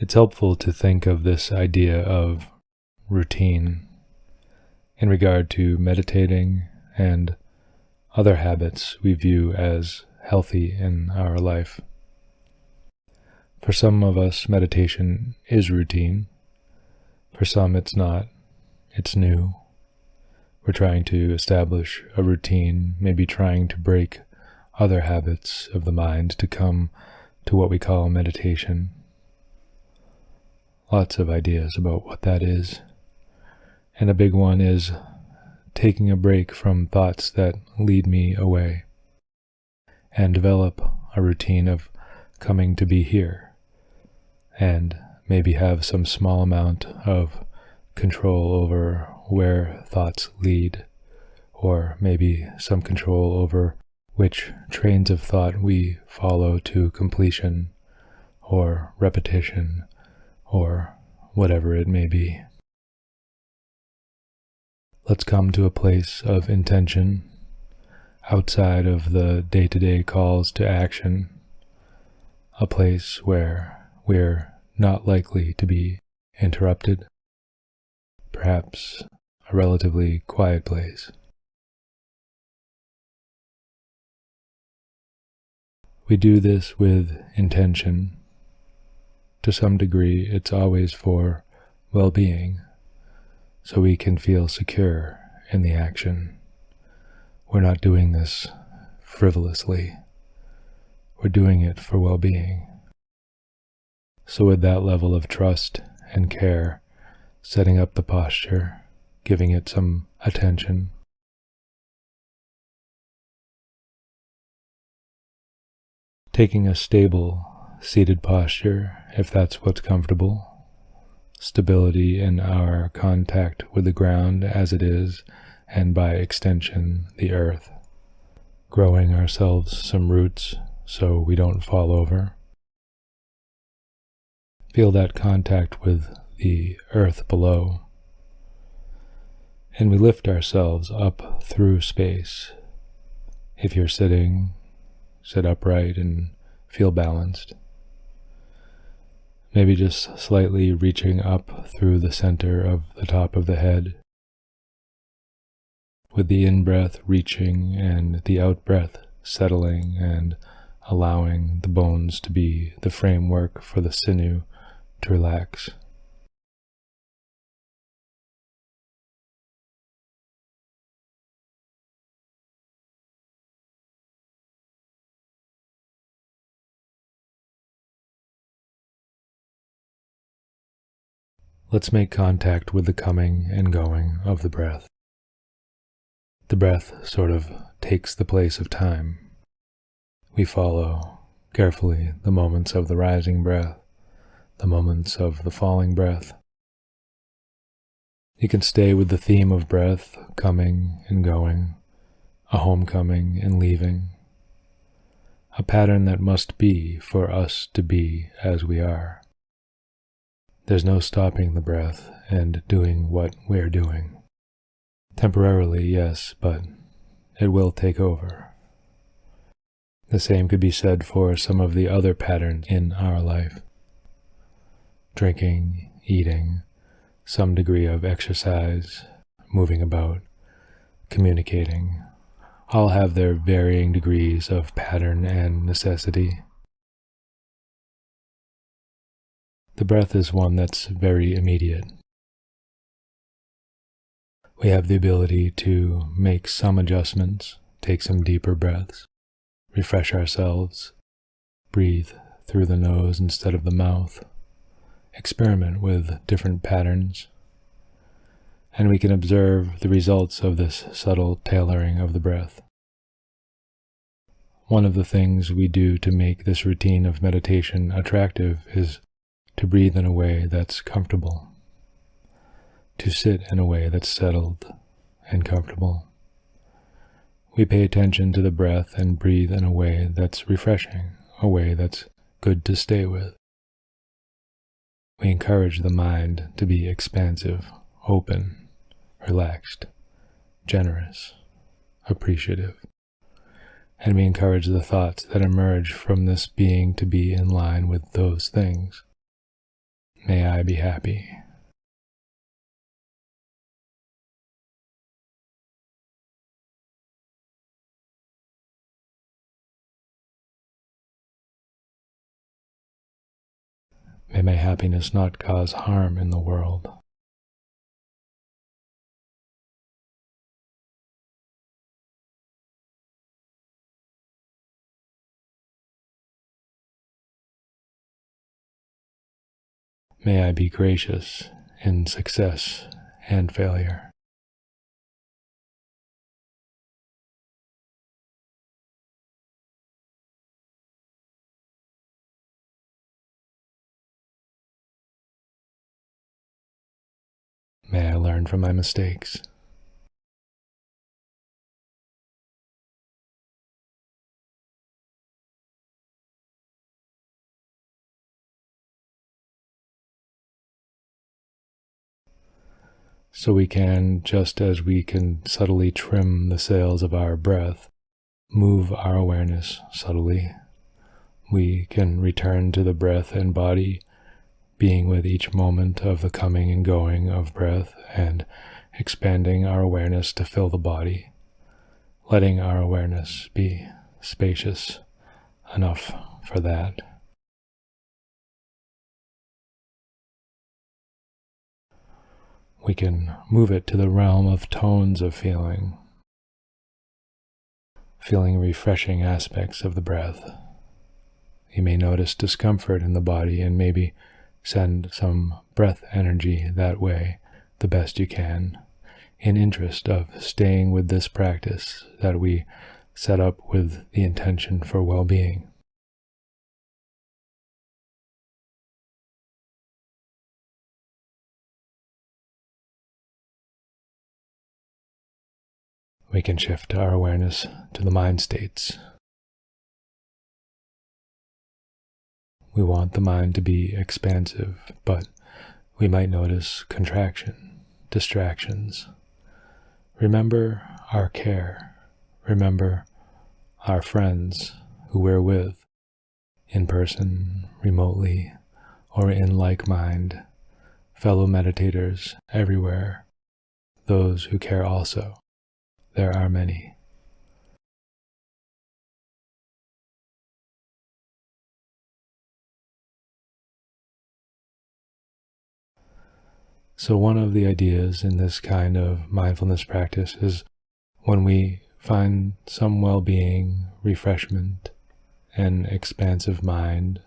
It's helpful to think of this idea of routine in regard to meditating and other habits we view as healthy in our life. For some of us, meditation is routine. For some, it's not. It's new. We're trying to establish a routine, maybe trying to break other habits of the mind to come to what we call meditation. Lots of ideas about what that is. And a big one is taking a break from thoughts that lead me away and develop a routine of coming to be here and maybe have some small amount of control over where thoughts lead, or maybe some control over which trains of thought we follow to completion or repetition or whatever it may be. Let's come to a place of intention outside of the day-to-day calls to action, a place where we're not likely to be interrupted, perhaps a relatively quiet place. We do this with intention. To some degree, it's always for well-being, so we can feel secure in the action. We're not doing this frivolously. We're doing it for well-being. So with that level of trust and care, setting up the posture, giving it some attention, taking a stable, seated posture, if that's what's comfortable, stability in our contact with the ground as it is, and by extension, the earth, growing ourselves some roots so we don't fall over. Feel that contact with the earth below, and we lift ourselves up through space. If you're sitting, sit upright and feel balanced. Maybe just slightly reaching up through the center of the top of the head, with the in-breath reaching and the out-breath settling and allowing the bones to be the framework for the sinew to relax. Let's make contact with the coming and going of the breath. The breath sort of takes the place of time. We follow carefully the moments of the rising breath, the moments of the falling breath. You can stay with the theme of breath, coming and going, a homecoming and leaving, a pattern that must be for us to be as we are. There's no stopping the breath and doing what we're doing. Temporarily, yes, but it will take over. The same could be said for some of the other patterns in our life. Drinking, eating, some degree of exercise, moving about, communicating, all have their varying degrees of pattern and necessity. The breath is one that's very immediate. We have the ability to make some adjustments, take some deeper breaths, refresh ourselves, breathe through the nose instead of the mouth, experiment with different patterns, and we can observe the results of this subtle tailoring of the breath. One of the things we do to make this routine of meditation attractive is to breathe in a way that's comfortable, to sit in a way that's settled and comfortable. We pay attention to the breath and breathe in a way that's refreshing, a way that's good to stay with. We encourage the mind to be expansive, open, relaxed, generous, appreciative. And we encourage the thoughts that emerge from this being to be in line with those things. May I be happy. May my happiness not cause harm in the world. May I be gracious in success and failure. May I learn from my mistakes. So we can, just as we can subtly trim the sails of our breath, move our awareness subtly. We can return to the breath and body, being with each moment of the coming and going of breath and expanding our awareness to fill the body, letting our awareness be spacious enough for that. We can move it to the realm of tones of feeling refreshing aspects of the breath. You may notice discomfort in the body and maybe send some breath energy that way the best you can, in interest of staying with this practice that we set up with the intention for well-being. We can shift our awareness to the mind states. We want the mind to be expansive, but we might notice contraction, distractions. Remember our care. Remember our friends who we're with, in person, remotely, or in like mind, fellow meditators everywhere, those who care also. There are many. So one of the ideas in this kind of mindfulness practice is when we find some well-being, refreshment, and expansive mind,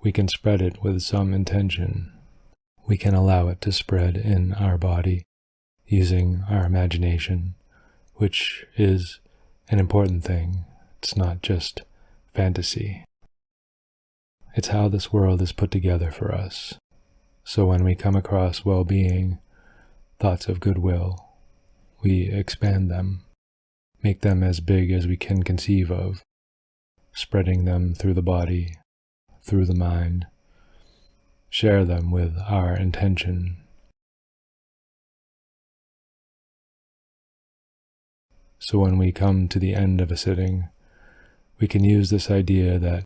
we can spread it with some intention. We can allow it to spread in our body using our imagination, which is an important thing. It's not just fantasy. It's how this world is put together for us. So when we come across well-being, thoughts of goodwill, we expand them, make them as big as we can conceive of, spreading them through the body, through the mind, share them with our intention. So when we come to the end of a sitting, we can use this idea that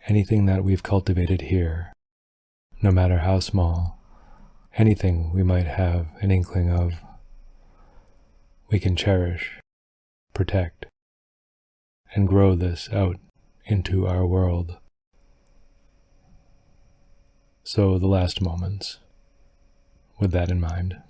anything that we've cultivated here, no matter how small, anything we might have an inkling of, we can cherish, protect, and grow this out into our world. So the last moments, with that in mind.